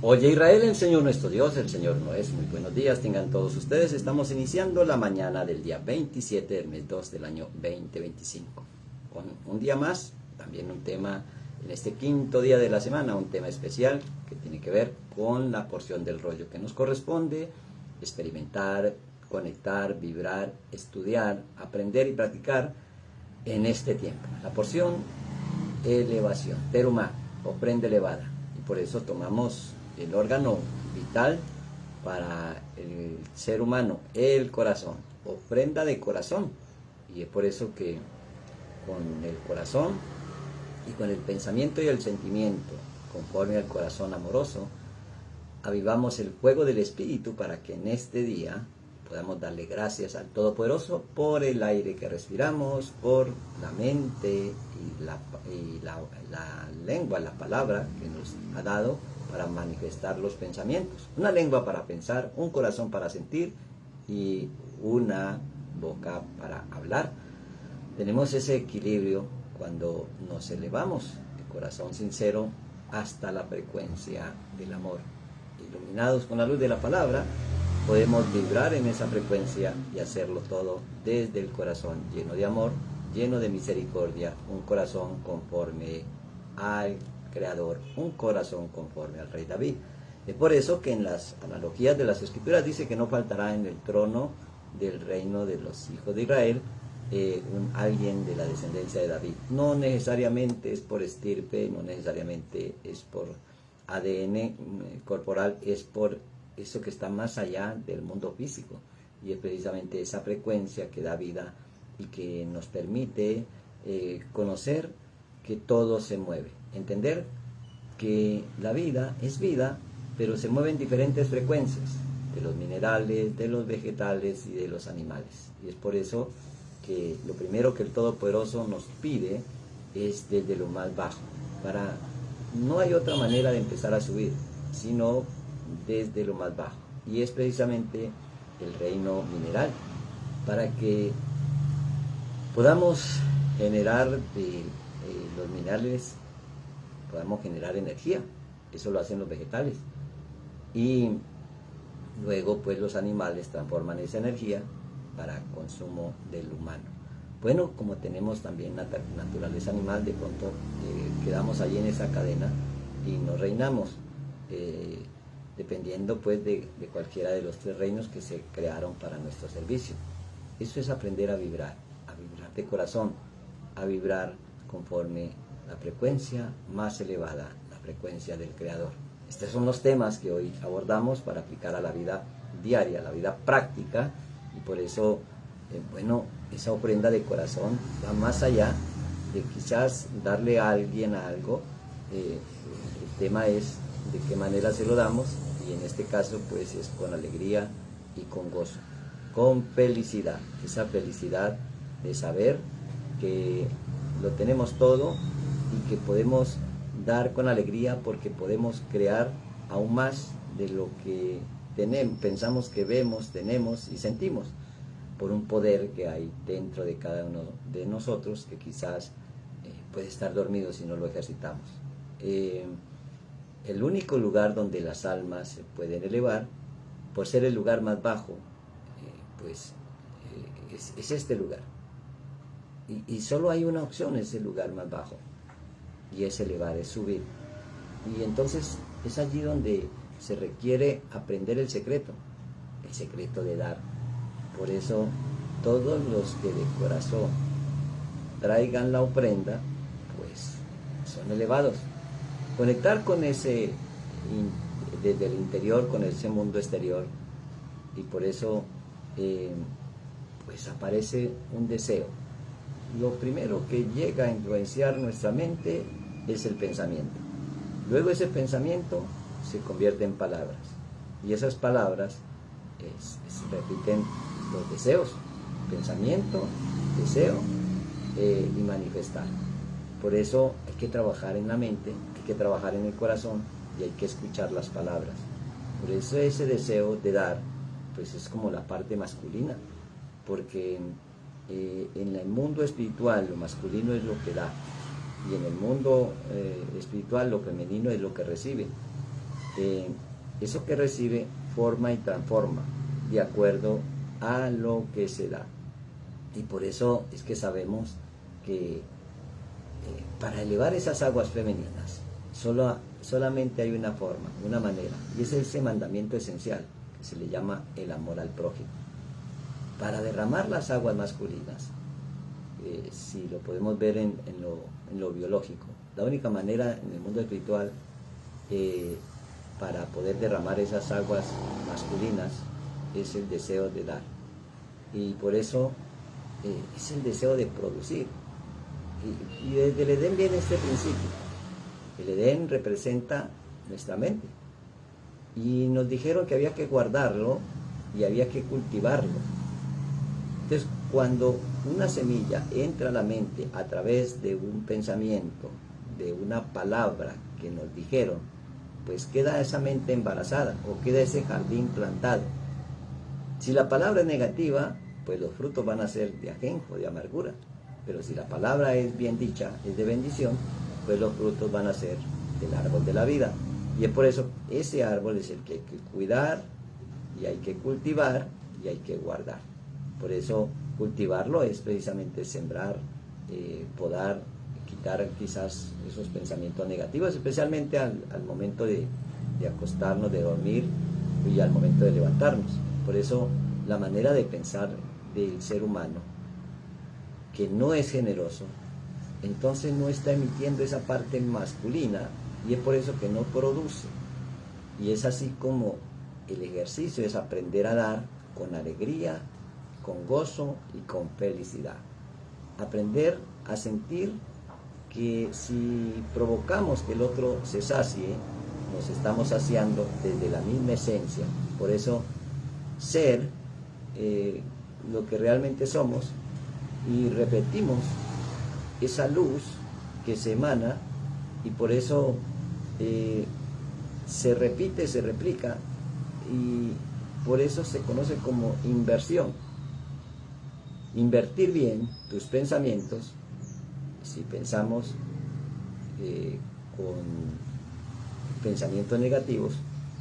Oye Israel, el Señor nuestro Dios, el Señor no es. Muy buenos días, tengan todos ustedes. Estamos iniciando la mañana del día 27 del mes 2 del año 2025. Con un día más, también un tema en este quinto día de la semana, un tema especial que tiene que ver con la porción del rollo que nos corresponde experimentar, conectar, vibrar, estudiar, aprender y practicar en este tiempo. La porción elevación, terumá, ofrenda elevada. Y por eso tomamos el órgano vital para el ser humano, el corazón, ofrenda de corazón. Y es por eso que con el corazón y con el pensamiento y el sentimiento, conforme al corazón amoroso, avivamos el fuego del Espíritu para que en este día podamos darle gracias al Todopoderoso por el aire que respiramos, por la mente y la lengua, la palabra que nos ha dado para manifestar los pensamientos. Una lengua para pensar, un corazón para sentir y una boca para hablar. Tenemos ese equilibrio cuando nos elevamos el corazón sincero hasta la frecuencia del amor. Iluminados con la luz de la palabra, podemos vibrar en esa frecuencia y hacerlo todo desde el corazón lleno de amor, lleno de misericordia, un corazón conforme al Creador, un corazón conforme al Rey David. Es por eso que en las analogías de las Escrituras dice que no faltará en el trono del reino de los hijos de Israel alguien de la descendencia de David. No necesariamente es por estirpe, no necesariamente es por ADN corporal, es por eso que está más allá del mundo físico, y es precisamente esa frecuencia que da vida y que nos permite conocer que todo se mueve, entender que la vida es vida, pero se mueven diferentes frecuencias de los minerales, de los vegetales y de los animales. Y es por eso que lo primero que el Todopoderoso nos pide es desde lo más bajo. No hay otra manera de empezar a subir, sino desde lo más bajo. Y es precisamente el reino mineral, para que podamos generar de los minerales, podamos generar energía. Eso lo hacen los vegetales. Y luego pues los animales transforman esa energía para consumo del humano. Bueno, como tenemos también naturaleza animal, de pronto quedamos allí en esa cadena y nos reinamos, dependiendo pues de cualquiera de los tres reinos que se crearon para nuestro servicio. Eso es aprender a vibrar de corazón, a vibrar conforme la frecuencia más elevada, la frecuencia del Creador. Estos son los temas que hoy abordamos para aplicar a la vida diaria, a la vida práctica, y por eso, bueno, esa ofrenda de corazón va más allá de quizás darle a alguien algo. El tema es de qué manera se lo damos, y en este caso pues es con alegría y con gozo, con felicidad, esa felicidad de saber que lo tenemos todo y que podemos dar con alegría porque podemos crear aún más de lo que tenemos, pensamos que vemos, tenemos y sentimos, por un poder que hay dentro de cada uno de nosotros que quizás puede estar dormido si no lo ejercitamos. El único lugar donde las almas se pueden elevar, por ser el lugar más bajo, es este lugar. Y solo hay una opción, es el lugar más bajo, y es elevar, es subir. Y entonces es allí donde se requiere aprender el secreto de dar. Por eso todos los que de corazón traigan la ofrenda, pues son elevados. Conectar con ese, desde el interior, con ese mundo exterior, y por eso pues aparece un deseo. Lo primero que llega a influenciar nuestra mente es el pensamiento. Luego ese pensamiento se convierte en palabras, y esas palabras se repiten los deseos, pensamiento, deseo y manifestar. Por eso hay que trabajar en la mente, hay que trabajar en el corazón y hay que escuchar las palabras. Por eso ese deseo de dar pues es como la parte masculina, porque en el mundo espiritual lo masculino es lo que da, y en el mundo espiritual lo femenino es lo que recibe. eso que recibe forma y transforma de acuerdo a lo que se da. Y por eso es que sabemos que para elevar esas aguas femeninas solamente hay una forma, una manera, y es ese mandamiento esencial que se le llama el amor al prójimo. Para derramar las aguas masculinas, si lo podemos ver en lo biológico, la única manera en el mundo espiritual para poder derramar esas aguas masculinas es el deseo de dar, y por eso es el deseo de producir. Y desde el Edén viene este principio. El Edén representa nuestra mente, y nos dijeron que había que guardarlo y había que cultivarlo. Entonces, cuando una semilla entra a la mente a través de un pensamiento, de una palabra que nos dijeron, pues queda esa mente embarazada o queda ese jardín plantado. Si la palabra es negativa, pues los frutos van a ser de ajenjo, de amargura. Pero si la palabra es bien dicha, es de bendición, pues los frutos van a ser del árbol de la vida. Y es por eso ese árbol es el que hay que cuidar, y hay que cultivar, y hay que guardar. Por eso cultivarlo es precisamente sembrar, podar, quitar quizás esos pensamientos negativos, especialmente al momento de acostarnos, de dormir, y al momento de levantarnos. Por eso la manera de pensar del ser humano, que no es generoso, entonces no está emitiendo esa parte masculina, y es por eso que no produce. Y es así como el ejercicio es aprender a dar con alegría, con gozo y con felicidad. Aprender a sentir que si provocamos que el otro se sacie, nos estamos saciando desde la misma esencia. Por eso ser lo que realmente somos, y repetimos esa luz que se emana, y por eso se repite, se replica, y por eso se conoce como inversión. Invertir bien tus pensamientos. Si pensamos con pensamientos negativos,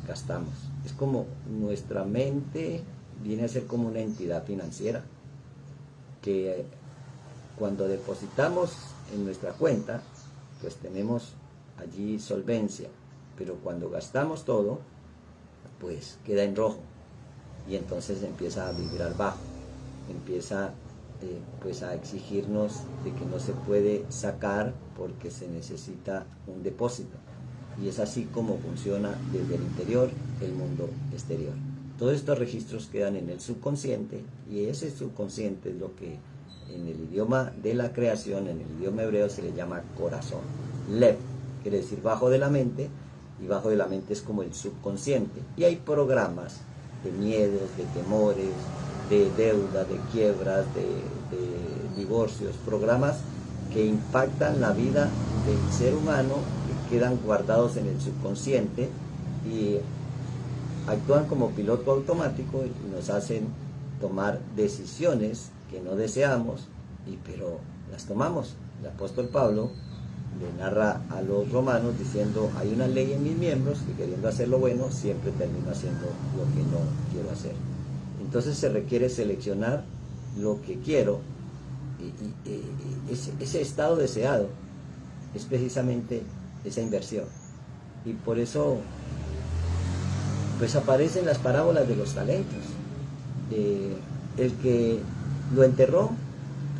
gastamos. Es como nuestra mente viene a ser como una entidad financiera, que cuando depositamos en nuestra cuenta, pues tenemos allí solvencia, pero cuando gastamos todo, pues queda en rojo, y entonces empieza a vibrar bajo, empieza pues a exigirnos de que no se puede sacar porque se necesita un depósito. Y es así como funciona desde el interior el mundo exterior. Todos estos registros quedan en el subconsciente, y ese subconsciente es lo que en el idioma de la creación, en el idioma hebreo, se le llama corazón. Lev quiere decir bajo de la mente, y bajo de la mente es como el subconsciente. Y hay programas de miedos, de temores, de deuda, de quiebras, de divorcios, programas que impactan la vida del ser humano, que quedan guardados en el subconsciente y actúan como piloto automático y nos hacen tomar decisiones que no deseamos, pero las tomamos. El apóstol Pablo le narra a los romanos diciendo: hay una ley en mis miembros que, queriendo hacer lo bueno, siempre termino haciendo lo que no quiero hacer. Entonces se requiere seleccionar lo que quiero, y ese estado deseado es precisamente esa inversión. Y por eso pues aparecen las parábolas de los talentos. El que lo enterró,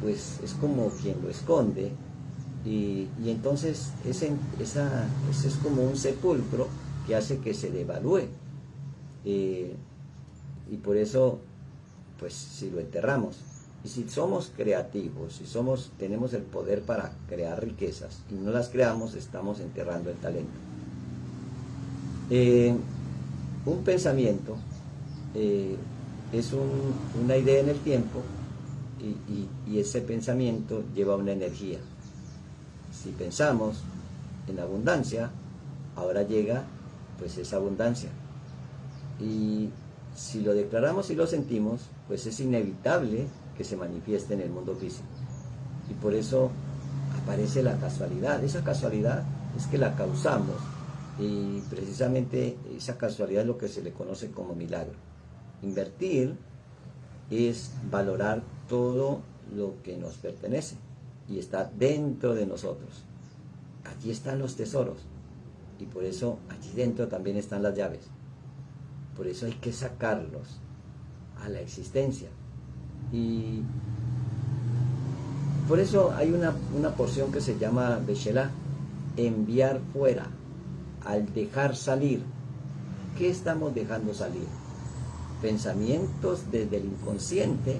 pues es como quien lo esconde, y entonces ese es como un sepulcro que hace que se devalúe, y por eso, pues si lo enterramos, y si somos creativos, si tenemos el poder para crear riquezas y no las creamos, estamos enterrando el talento. Un pensamiento es una idea en el tiempo, y ese pensamiento lleva una energía. Si pensamos en abundancia, ahora llega pues esa abundancia, y si lo declaramos y lo sentimos, pues es inevitable que se manifieste en el mundo físico. Y por eso aparece la casualidad. Esa casualidad es que la causamos Y precisamente esa casualidad es lo que se le conoce como milagro. Invertir es valorar todo lo que nos pertenece y está dentro de nosotros. Allí están los tesoros y por eso allí dentro también están las llaves. Por eso hay que sacarlos a la existencia. Y por eso hay una porción que se llama Beshelá, enviar fuera, al dejar salir. ¿Qué estamos dejando salir? Pensamientos desde el inconsciente,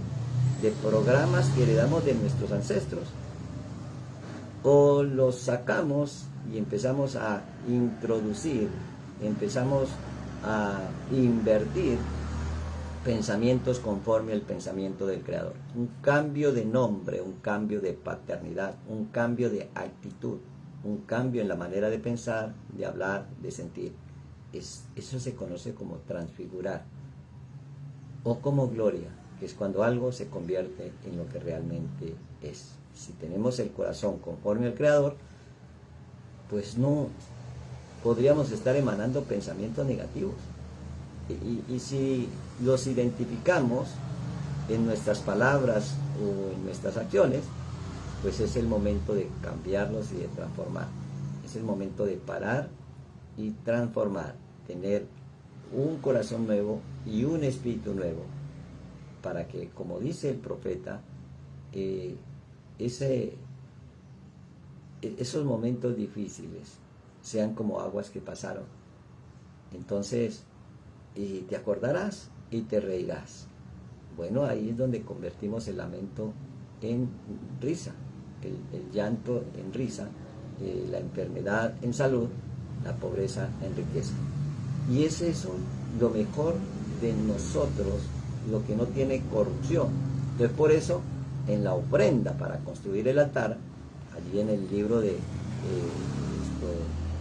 de programas que heredamos de nuestros ancestros. O los sacamos y empezamos a introducir, empezamos a invertir pensamientos conforme al pensamiento del Creador. Un cambio de nombre, un cambio de paternidad, un cambio de actitud, un cambio en la manera de pensar, de hablar, de sentir. Eso se conoce como transfigurar o como gloria, que es cuando algo se convierte en lo que realmente es. Si tenemos el corazón conforme al Creador, pues no podríamos estar emanando pensamientos negativos. Y si los identificamos en nuestras palabras o en nuestras acciones, pues es el momento de cambiarlos y de transformar. Es el momento de parar y transformar, tener un corazón nuevo y un espíritu nuevo, para que, como dice el profeta, esos momentos difíciles sean como aguas que pasaron. Entonces, y te acordarás y te reirás. Bueno, ahí es donde convertimos el lamento en risa, el llanto en risa, la enfermedad en salud, la pobreza en riqueza. Y es eso lo mejor de nosotros, lo que no tiene corrupción. Entonces, por eso, en la ofrenda para construir el altar, allí en el libro de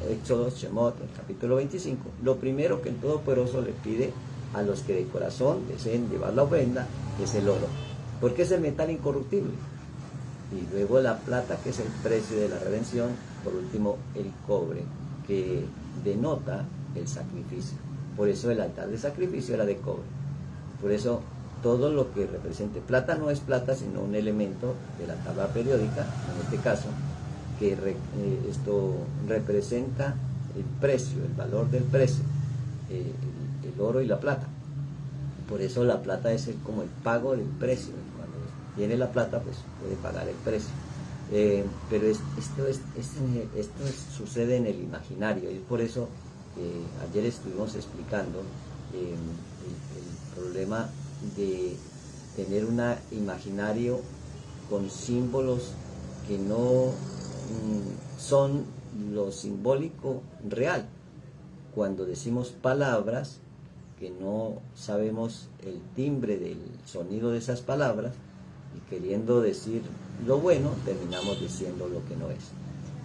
Éxodo, Shemot, el capítulo 25, lo primero que el Todopoderoso le pide a los que de corazón deseen llevar la ofrenda es el oro, porque es el metal incorruptible, y luego la plata, que es el precio de la redención, por último el cobre, que denota el sacrificio. Por eso el altar de sacrificio era de cobre. Por eso todo lo que represente plata no es plata, sino un elemento de la tabla periódica, en este caso, que esto representa el precio, el valor del precio, el oro y la plata. Por eso la plata es como el pago del precio. Cuando tiene la plata, pues puede pagar el precio. Pero esto sucede en el imaginario, y por eso ayer estuvimos explicando el problema de tener un imaginario con símbolos que no son lo simbólico real. Cuando decimos palabras que no sabemos el timbre del sonido de esas palabras, y queriendo decir lo bueno, terminamos diciendo lo que no es.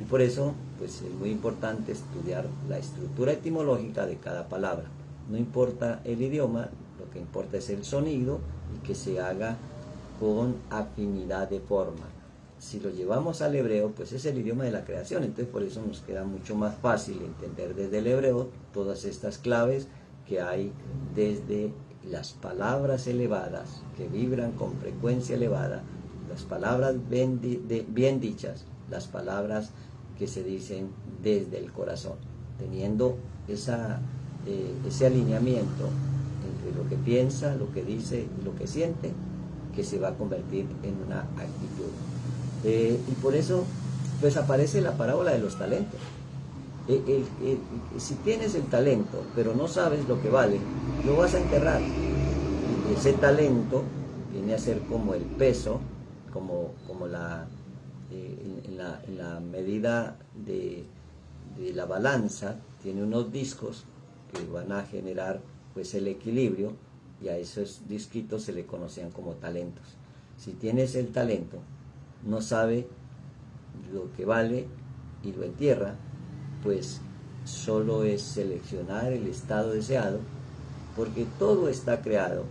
Y por eso, pues es muy importante estudiar la estructura etimológica de cada palabra. No importa el idioma, lo que importa es el sonido, y que se haga con afinidad de forma. Si lo llevamos al hebreo, pues es el idioma de la creación, entonces por eso nos queda mucho más fácil entender desde el hebreo todas estas claves que hay desde las palabras elevadas, que vibran con frecuencia elevada, las palabras bien dichas, las palabras que se dicen desde el corazón, teniendo ese alineamiento entre lo que piensa, lo que dice y lo que siente, que se va a convertir en una actitud. Y por eso pues aparece la parábola de los talentos. Si tienes el talento pero no sabes lo que vale, lo vas a enterrar. Ese talento viene a ser como el peso, como en la medida de la balanza, tiene unos discos que van a generar pues el equilibrio, y a esos disquitos se le conocían como talentos. Si tienes el talento, no sabe lo que vale y lo entierra, pues solo es seleccionar el estado deseado, porque todo está creado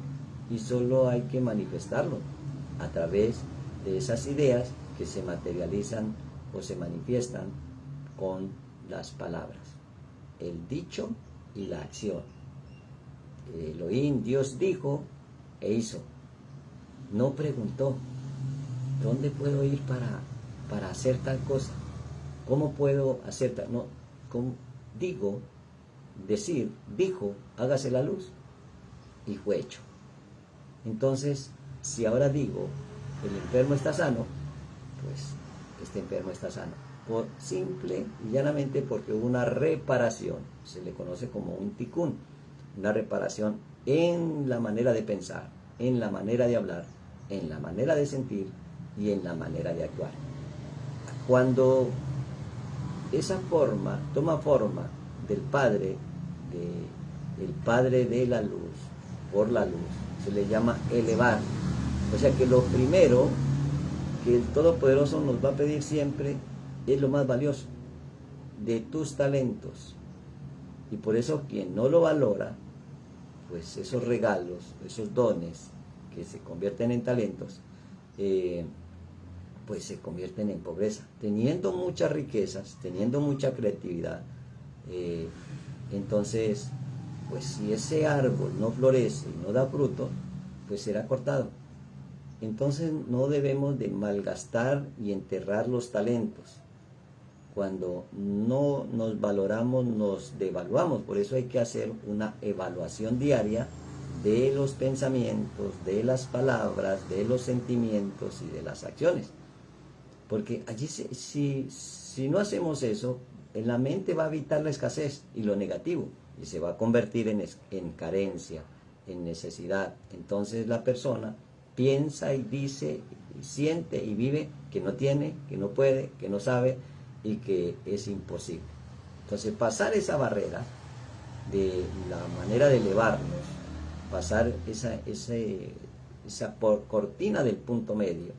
y solo hay que manifestarlo a través de esas ideas que se materializan o se manifiestan con las palabras. el dicho y la acción. Elohim, Dios dijo e hizo. No preguntó, ¿dónde puedo ir para hacer tal cosa? ¿Cómo puedo hacer tal? No, dijo, hágase la luz, y fue hecho. Entonces, si ahora digo, el enfermo está sano, pues este enfermo está sano. Por simple y llanamente porque hubo una reparación, se le conoce como un tikkun, una reparación en la manera de pensar, en la manera de hablar, en la manera de sentir y en la manera de actuar. Cuando esa forma toma forma del Padre, el Padre de la luz, por la luz, se le llama elevar. O sea que lo primero que el Todopoderoso nos va a pedir siempre es lo más valioso, de tus talentos. Y por eso quien no lo valora, pues esos regalos, esos dones que se convierten en talentos, pues se convierten en pobreza. Teniendo muchas riquezas, teniendo mucha creatividad, entonces, pues si ese árbol no florece y no da fruto, pues será cortado. Entonces no debemos de malgastar y enterrar los talentos. Cuando no nos valoramos, nos devaluamos. Por eso hay que hacer una evaluación diaria de los pensamientos, de las palabras, de los sentimientos y de las acciones. Porque allí si no hacemos eso, en la mente va a habitar la escasez y lo negativo, y se va a convertir en carencia, en necesidad. Entonces la persona piensa y dice, y siente y vive que no tiene, que no puede, que no sabe y que es imposible. Entonces pasar esa barrera de la manera de elevarnos, pasar esa cortina del punto medio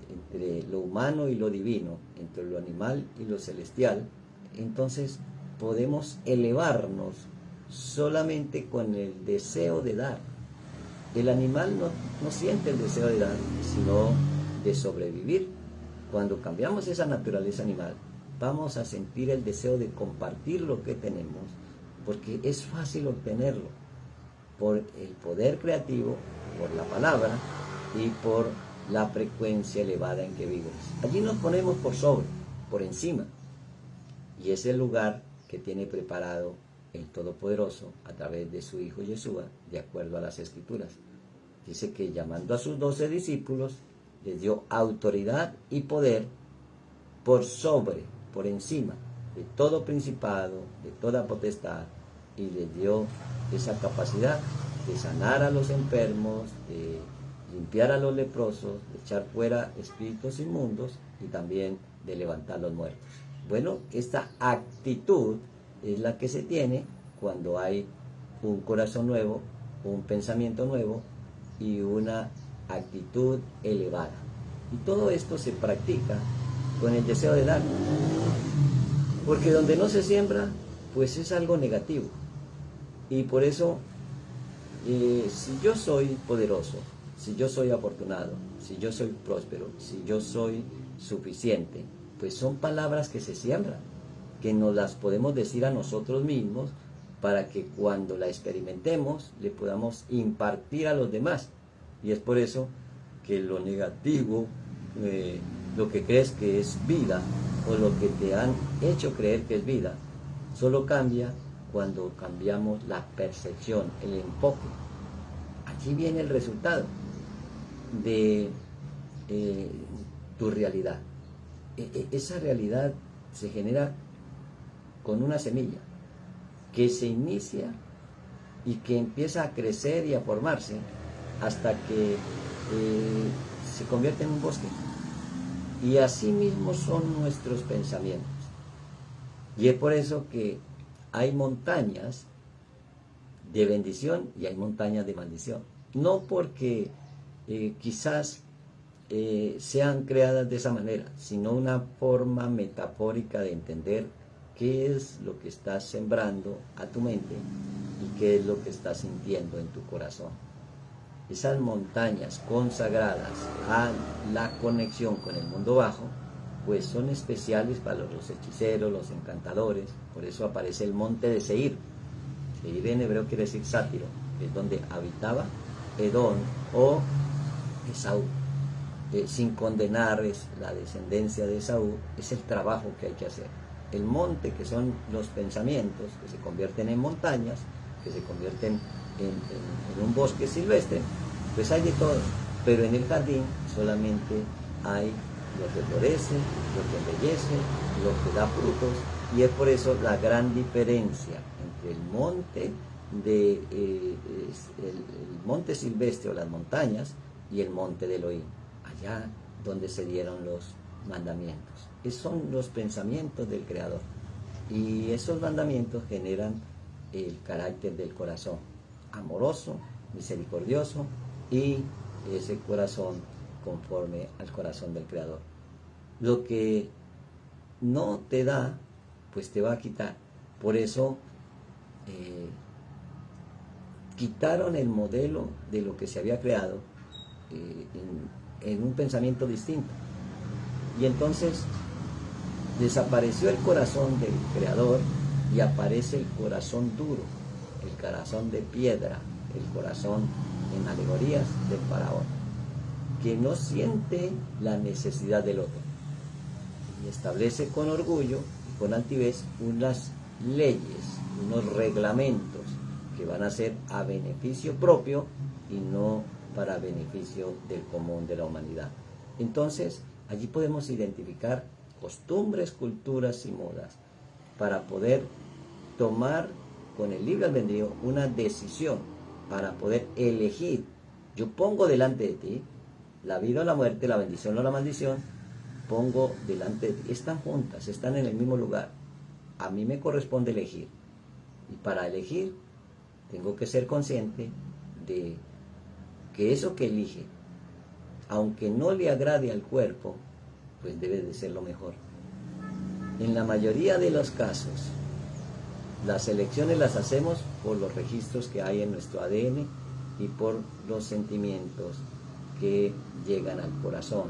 entre lo humano y lo divino, entre lo animal y lo celestial, entonces podemos elevarnos solamente con el deseo de dar. El animal no siente el deseo de dar, sino de sobrevivir. Cuando cambiamos esa naturaleza animal, vamos a sentir el deseo de compartir lo que tenemos, porque es fácil obtenerlo por el poder creativo, por la palabra y por la frecuencia elevada en que vivimos. Allí nos ponemos por sobre, por encima, y es el lugar que tiene preparado el Todopoderoso a través de su Hijo Yeshua, de acuerdo a las Escrituras. Dice que llamando a sus 12 discípulos, les dio autoridad y poder por sobre, por encima de todo principado, de toda potestad, y les dio esa capacidad de sanar a los enfermos, de limpiar a los leprosos, de echar fuera espíritus inmundos y también de levantar a los muertos. Bueno, esta actitud es la que se tiene cuando hay un corazón nuevo, un pensamiento nuevo y una actitud elevada. Y todo esto se practica con el deseo de dar. Porque donde no se siembra, pues es algo negativo. Y por eso, si yo soy poderoso, si yo soy afortunado, si yo soy próspero, si yo soy suficiente, pues son palabras que se siembran, que nos las podemos decir a nosotros mismos para que cuando la experimentemos le podamos impartir a los demás. Y es por eso que lo negativo, lo que crees que es vida o lo que te han hecho creer que es vida, solo cambia cuando cambiamos la percepción, el enfoque. Allí viene el resultado de tu realidad. Esa realidad se genera con una semilla que se inicia y que empieza a crecer y a formarse hasta que se convierte en un bosque. Y así mismo son nuestros pensamientos. Y es por eso que hay montañas de bendición y hay montañas de maldición. No porque quizás sean creadas de esa manera, sino una forma metafórica de entender qué es lo que estás sembrando a tu mente y qué es lo que estás sintiendo en tu corazón. Esas montañas consagradas a la conexión con el mundo bajo pues son especiales para los hechiceros, los encantadores. Por eso aparece el monte de Seir. Seir en hebreo quiere decir sátiro, que es donde habitaba Edom o Esaú. Sin condenar la descendencia de Esaú, es el trabajo que hay que hacer. El monte, que son los pensamientos, que se convierten en montañas, que se convierten en un bosque silvestre, pues hay de todo. Pero en el jardín solamente hay lo que florece, lo que embellece, lo que da frutos, y es por eso la gran diferencia entre el monte el monte silvestre o las montañas y el monte de Elohim, allá donde se dieron los mandamientos. Esos son los pensamientos del Creador, y esos mandamientos generan el carácter del corazón, amoroso, misericordioso, y ese corazón conforme al corazón del Creador. Lo que no te da, pues te va a quitar. Por eso quitaron el modelo de lo que se había creado en un pensamiento distinto. Y entonces desapareció el corazón del Creador y aparece el corazón duro, el corazón de piedra, el corazón en alegorías del faraón, que no siente la necesidad del otro y establece con orgullo y con altivez unas leyes, unos reglamentos que van a ser a beneficio propio y no para beneficio del común de la humanidad. Entonces, allí podemos identificar costumbres, culturas y modas para poder tomar con el libre albedrío una decisión, para poder elegir. Yo pongo delante de ti la vida o la muerte, la bendición o la maldición, pongo delante de ti. Están juntas, están en el mismo lugar. A mí me corresponde elegir. Y para elegir, tengo que ser consciente de que eso que elige, aunque no le agrade al cuerpo, pues debe de ser lo mejor. En la mayoría de los casos, las elecciones las hacemos por los registros que hay en nuestro ADN y por los sentimientos que llegan al corazón.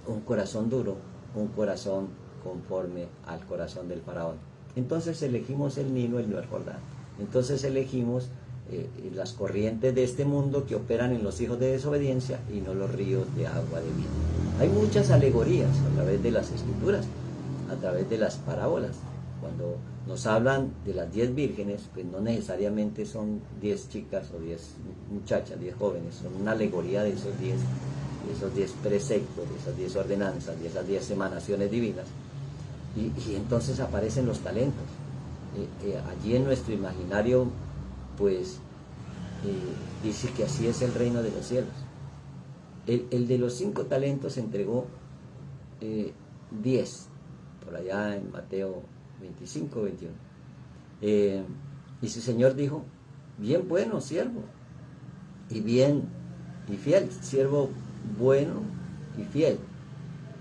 Un corazón duro, un corazón conforme al corazón del faraón. Entonces elegimos el Nilo y no el Jordán. Entonces elegimos las corrientes de este mundo que operan en los hijos de desobediencia y no los ríos de agua de vida. Hay muchas alegorías a través de las escrituras, a través de las parábolas. Cuando nos hablan de las 10 vírgenes, pues no necesariamente son 10 chicas o 10 muchachas, 10 jóvenes, son una alegoría de esos 10 preceptos, de esas 10 ordenanzas, de esas 10 emanaciones divinas. Y entonces aparecen los talentos. Allí en nuestro imaginario, pues, dice que así es el reino de los cielos. El de los 5 talentos entregó 10, por allá en Mateo 25, 21. Y su Señor dijo: bien bueno, siervo, y fiel, siervo bueno y fiel.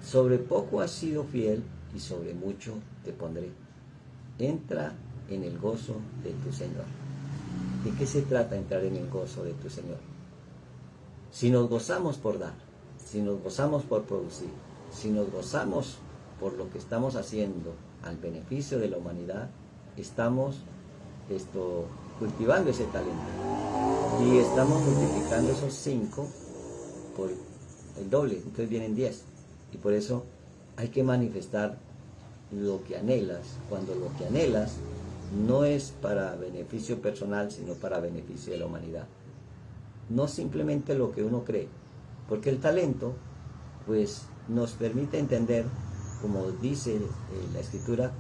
Sobre poco has sido fiel, y sobre mucho te pondré. Entra en el gozo de tu Señor. ¿De qué se trata entrar en el gozo de tu Señor? Si nos gozamos por dar, si nos gozamos por producir, si nos gozamos por lo que estamos haciendo al beneficio de la humanidad, estamos cultivando ese talento y estamos multiplicando esos 5 por el doble, entonces vienen 10. Y por eso hay que manifestar lo que anhelas, cuando lo que anhelas no es para beneficio personal, sino para beneficio de la humanidad. No simplemente lo que uno cree, porque el talento, pues, nos permite entender, como dice la Escritura,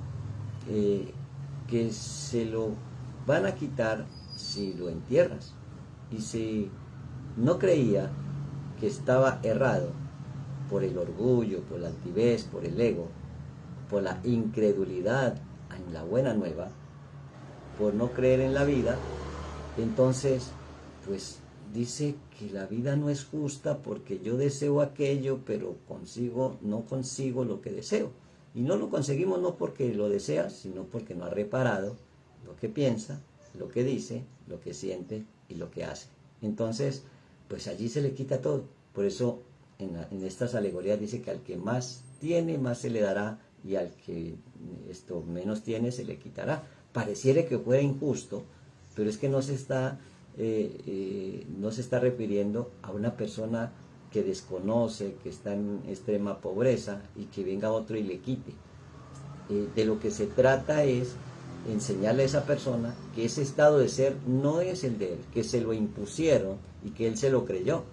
que se lo van a quitar si lo entierras. Y si no creía que estaba errado por el orgullo, por la altivez, por el ego, por la incredulidad en la buena nueva, por no creer en la vida, entonces, pues, dice que la vida no es justa porque yo deseo aquello, pero no consigo lo que deseo. Y no lo conseguimos no porque lo desea, sino porque no ha reparado lo que piensa, lo que dice, lo que siente y lo que hace. Entonces, pues allí se le quita todo. Por eso en estas alegorías dice que al que más tiene, más se le dará, y al que menos tiene, se le quitará. Pareciera que fuera injusto, pero es que no se está refiriendo a una persona que desconoce, que está en extrema pobreza, y que venga otro y le quite. De lo que se trata es enseñarle a esa persona que ese estado de ser no es el de él, que se lo impusieron y que él se lo creyó,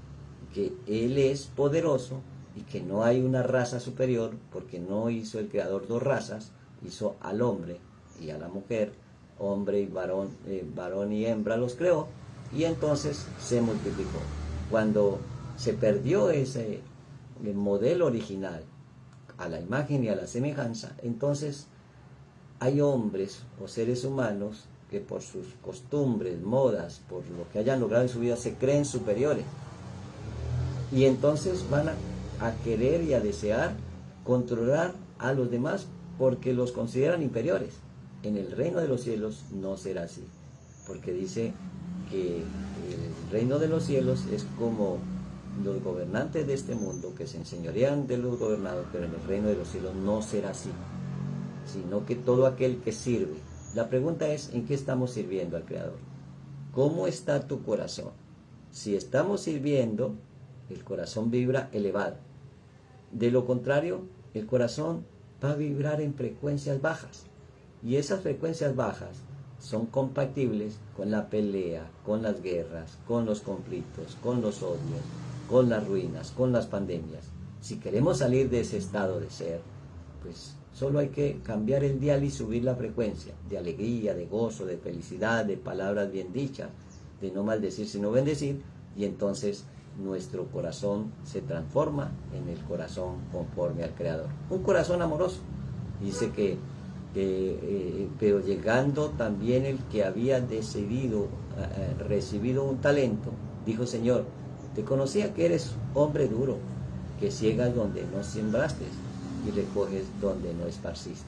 que él es poderoso y que no hay una raza superior, porque no hizo el Creador dos razas, hizo al hombre y a la mujer, hombre y varón, varón y hembra los creó, y entonces se multiplicó. Cuando se perdió ese modelo original, a la imagen y a la semejanza, entonces hay hombres o seres humanos que por sus costumbres, modas, por lo que hayan logrado en su vida, se creen superiores. Y entonces van a querer y a desear controlar a los demás porque los consideran inferiores. En el reino de los cielos no será así, porque dice que el reino de los cielos es como los gobernantes de este mundo que se enseñorean de los gobernados, pero en el reino de los cielos no será así, sino que todo aquel que sirve. La pregunta es, ¿en qué estamos sirviendo al Creador? ¿Cómo está tu corazón? Si estamos sirviendo, el corazón vibra elevado. De lo contrario, el corazón va a vibrar en frecuencias bajas. Y esas frecuencias bajas son compatibles con la pelea, con las guerras, con los conflictos, con los odios, con las ruinas, con las pandemias. Si queremos salir de ese estado de ser, pues solo hay que cambiar el dial y subir la frecuencia de alegría, de gozo, de felicidad, de palabras bien dichas, de no maldecir sino bendecir, y entonces nuestro corazón se transforma en el corazón conforme al Creador. Un corazón amoroso. Dice que pero llegando también el que había decidido, recibido un talento, dijo: Señor, te conocía que eres hombre duro, que ciegas donde no sembraste y recoges donde no esparciste.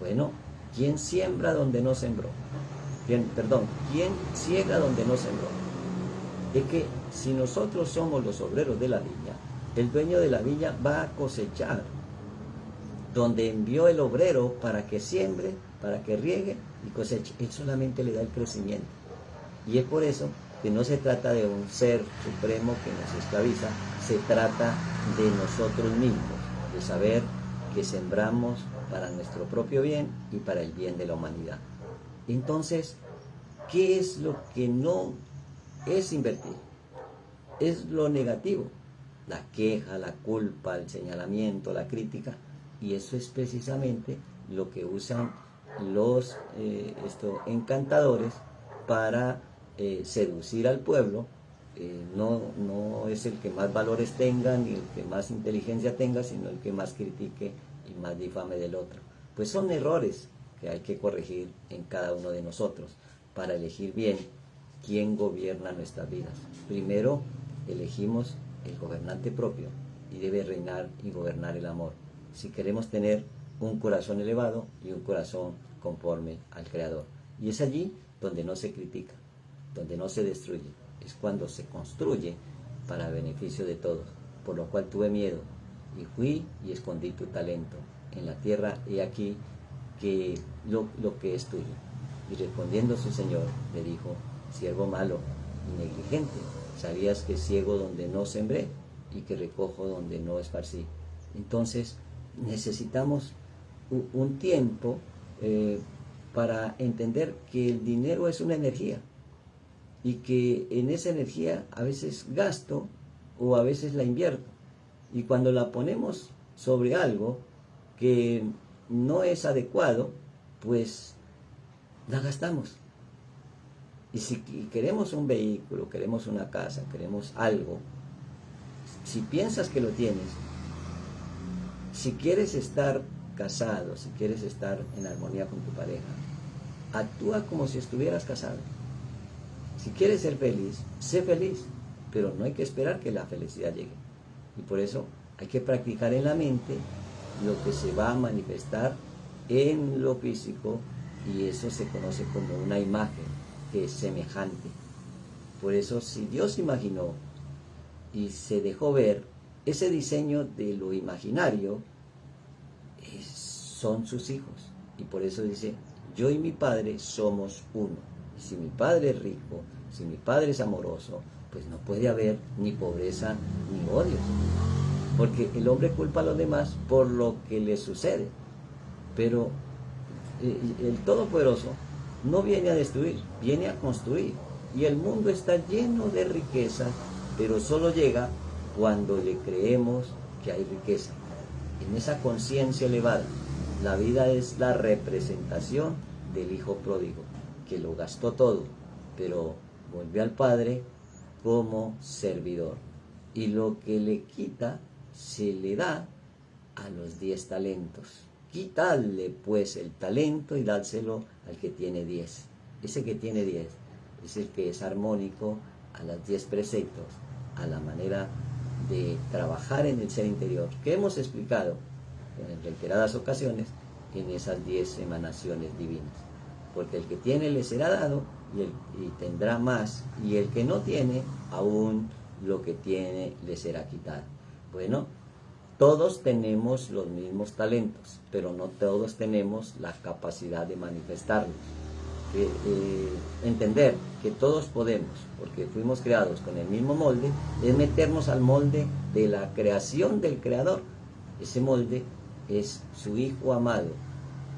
Bueno, ¿quién siembra donde no sembró? ¿Quién ciega donde no sembró? Es que si nosotros somos los obreros de la viña, el dueño de la viña va a cosechar donde envió el obrero para que siembre, para que riegue y coseche. Él solamente le da el crecimiento. Y es por eso que no se trata de un ser supremo que nos esclaviza, se trata de nosotros mismos, de saber que sembramos para nuestro propio bien y para el bien de la humanidad. Entonces, ¿qué es lo que no es invertir? Es lo negativo, la queja, la culpa, el señalamiento, la crítica. Y eso es precisamente lo que usan los encantadores para seducir al pueblo. No es el que más valores tenga ni el que más inteligencia tenga, sino el que más critique y más difame del otro. Pues son errores que hay que corregir en cada uno de nosotros para elegir bien quién gobierna nuestras vidas. Primero elegimos el gobernante propio y debe reinar y gobernar el amor, si queremos tener un corazón elevado y un corazón conforme al Creador. Y es allí donde no se critica, donde no se destruye, es cuando se construye para beneficio de todos. Por lo cual tuve miedo y fui y escondí tu talento en la tierra, he aquí que lo que es tuyo. Y respondiendo su Señor le dijo: siervo malo y negligente, sabías que ciego donde no sembré y que recojo donde no esparcí. Entonces necesitamos un tiempo para entender que el dinero es una energía y que en esa energía a veces gasto o a veces la invierto, y cuando la ponemos sobre algo que no es adecuado, pues la gastamos. Y si queremos un vehículo, queremos una casa, queremos algo, si piensas que lo tienes, si quieres estar casado, si quieres estar en armonía con tu pareja, actúa como si estuvieras casado. Si quieres ser feliz, sé feliz, pero no hay que esperar que la felicidad llegue. Y por eso hay que practicar en la mente lo que se va a manifestar en lo físico, y eso se conoce como una imagen que es semejante. Por eso, si Dios imaginó y se dejó ver ese diseño de lo imaginario, son sus hijos. Y por eso dice, yo y mi Padre somos uno. Y si mi Padre es rico, si mi Padre es amoroso, pues no puede haber ni pobreza ni odios. Porque el hombre culpa a los demás por lo que le sucede. Pero el Todopoderoso no viene a destruir, viene a construir. Y el mundo está lleno de riquezas, pero solo llega cuando le creemos que hay riqueza. En esa conciencia elevada, la vida es la representación del hijo pródigo, que lo gastó todo, pero volvió al Padre como servidor. Y lo que le quita, se le da a los 10 talentos. Quitadle pues el talento y dárselo al que tiene 10. Ese que tiene 10 es el que es armónico a los 10 preceptos, a la manera de trabajar en el ser interior, que hemos explicado en reiteradas ocasiones en esas 10 emanaciones divinas. Porque el que tiene le será dado y tendrá más, y el que no tiene, aún lo que tiene le será quitado. Bueno, todos tenemos los mismos talentos, pero no todos tenemos la capacidad de manifestarlos. Entender que todos podemos, porque fuimos creados con el mismo molde, es meternos al molde de la creación del Creador. Ese molde es su Hijo amado,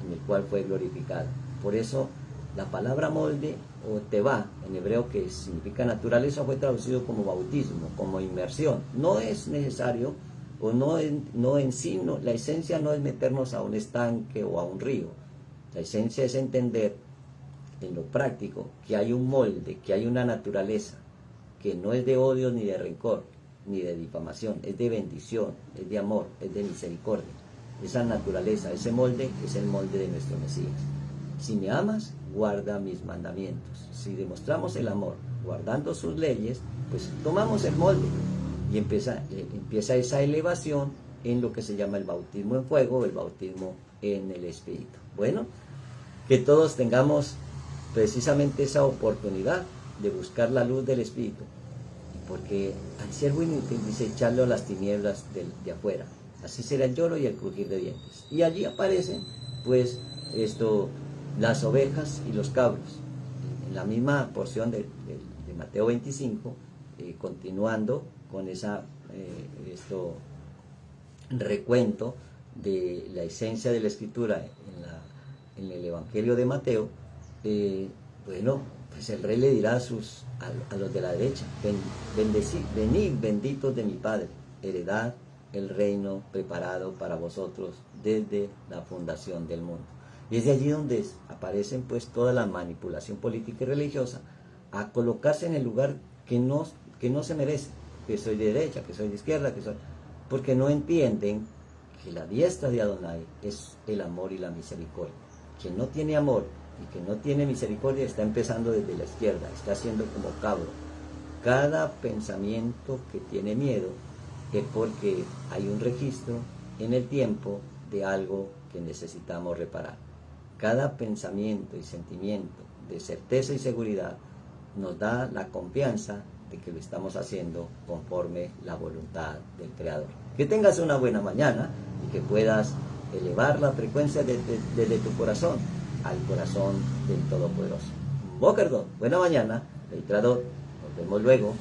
en el cual fue glorificado. Por eso la palabra molde o teba, en hebreo, que significa naturaleza, fue traducido como bautismo, como inmersión. No es necesario, o no en sí, la esencia no es meternos a un estanque o a un río. La esencia es entender en lo práctico que hay un molde, que hay una naturaleza, que no es de odio ni de rencor, ni de difamación, es de bendición, es de amor, es de misericordia. Esa naturaleza, ese molde, es el molde de nuestro Mesías. Si me amas, guarda mis mandamientos. Si demostramos el amor guardando sus leyes, pues tomamos el molde y empieza esa elevación en lo que se llama el bautismo en fuego o el bautismo en el Espíritu. Bueno, que todos tengamos precisamente esa oportunidad de buscar la luz del Espíritu, porque al siervo inútil dice echarlo a las tinieblas de afuera, así será el lloro y el crujir de dientes, y allí aparecen pues las ovejas y los cabros, en la misma porción de Mateo 25, continuando con esa recuento de la esencia de la Escritura en el Evangelio de Mateo. Bueno, pues el rey le dirá a los de la derecha, venid benditos de mi Padre, heredad el reino preparado para vosotros desde la fundación del mundo. Y es de allí donde aparecen pues toda la manipulación política y religiosa a colocarse en el lugar que no se merece, que soy de derecha, que soy de izquierda, porque no entienden que la diestra de Adonai es el amor y la misericordia. Quien no tiene amor y que no tiene misericordia está empezando desde la izquierda, está haciendo como cabro. Cada pensamiento que tiene miedo es porque hay un registro en el tiempo de algo que necesitamos reparar. Cada pensamiento y sentimiento de certeza y seguridad nos da la confianza de que lo estamos haciendo conforme la voluntad del Creador. Que tengas una buena mañana y que puedas elevar la frecuencia desde tu corazón al corazón del Todopoderoso. Boker Tov, buena mañana, el Creador. Nos vemos luego.